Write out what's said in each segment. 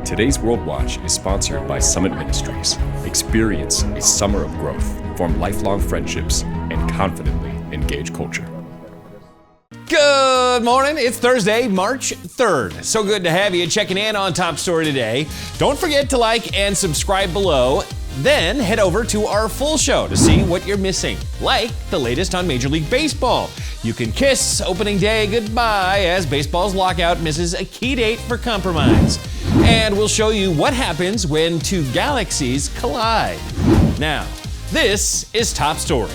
Today's World Watch is sponsored by Summit Ministries. Experience a summer of growth, form lifelong friendships, and confidently engage culture. Good morning. It's Thursday, March 3rd. So good to have you checking in on Top Story today. Don't forget to like and subscribe below. Then head over to our full show to see what you're missing, like the latest on Major League Baseball. You can kiss opening day goodbye as baseball's lockout misses a key date for compromise. And we'll show you what happens when two galaxies collide. Now, this is Top Story.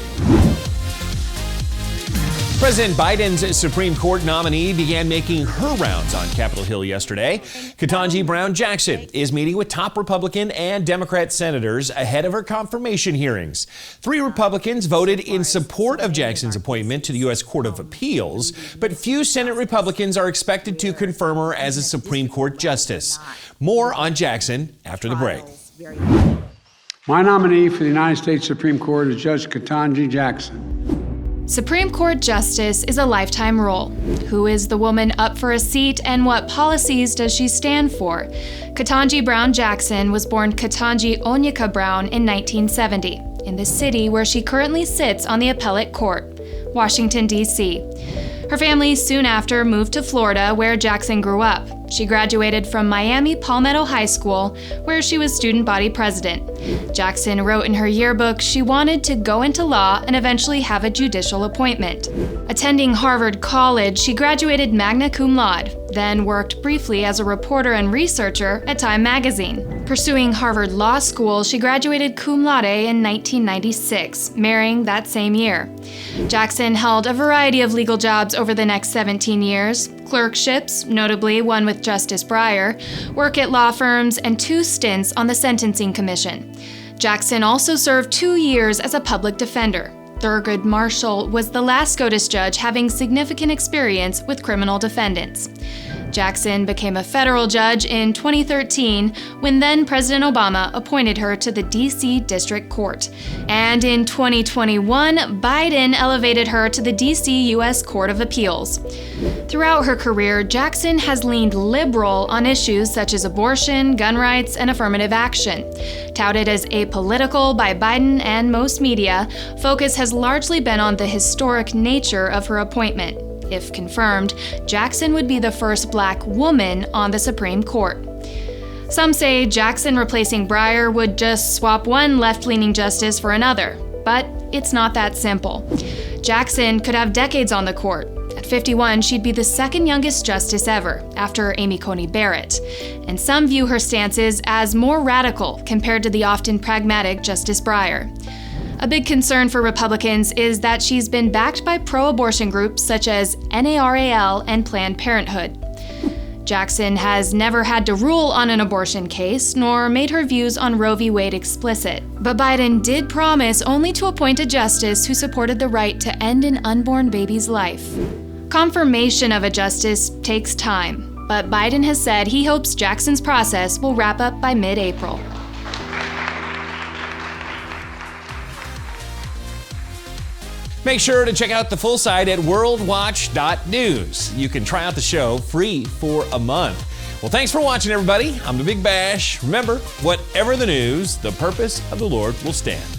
President Biden's Supreme Court nominee began making her rounds on Capitol Hill yesterday. Ketanji Brown Jackson is meeting with top Republican and Democrat senators ahead of her confirmation hearings. 3 Republicans voted in support of Jackson's appointment to the U.S. Court of Appeals, but few Senate Republicans are expected to confirm her as a Supreme Court justice. More on Jackson after the break. My nominee for the United States Supreme Court is Judge Ketanji Jackson. Supreme Court Justice is a lifetime role. Who is the woman up for a seat and what policies does she stand for? Ketanji Brown Jackson was born Ketanji Onyeka Brown in 1970 in the city where she currently sits on the appellate court, Washington, D.C. Her family soon after moved to Florida, where Jackson grew up. She graduated from Miami Palmetto High School, where she was student body president. Jackson wrote in her yearbook she wanted to go into law and eventually have a judicial appointment. Attending Harvard College, she graduated magna cum laude, then worked briefly as a reporter and researcher at Time magazine. Pursuing Harvard Law School, she graduated cum laude in 1996, marrying that same year. Jackson held a variety of legal jobs over the next 17 years, clerkships, notably one with Justice Breyer, work at law firms, and 2 stints on the Sentencing Commission. Jackson also served 2 years as a public defender. Thurgood Marshall was the last SCOTUS judge having significant experience with criminal defendants. Jackson became a federal judge in 2013 when then-President Obama appointed her to the D.C. District Court. And in 2021, Biden elevated her to the D.C. U.S. Court of Appeals. Throughout her career, Jackson has leaned liberal on issues such as abortion, gun rights, and affirmative action. Touted as apolitical by Biden and most media, focus has largely been on the historic nature of her appointment. If confirmed, Jackson would be the first Black woman on the Supreme Court. Some say Jackson replacing Breyer would just swap one left-leaning justice for another, but it's not that simple. Jackson could have decades on the court. At 51, she'd be the second youngest justice ever, after Amy Coney Barrett, and some view her stances as more radical compared to the often pragmatic Justice Breyer. A big concern for Republicans is that she's been backed by pro-abortion groups such as NARAL and Planned Parenthood. Jackson has never had to rule on an abortion case, nor made her views on Roe v. Wade explicit. But Biden did promise only to appoint a justice who supported the right to end an unborn baby's life. Confirmation of a justice takes time, but Biden has said he hopes Jackson's process will wrap up by mid-April. Make sure to check out the full site at worldwatch.news. You can try out the show free for a month. Well, thanks for watching, everybody. I'm the Big Bash. Remember, whatever the news, the purpose of the Lord will stand.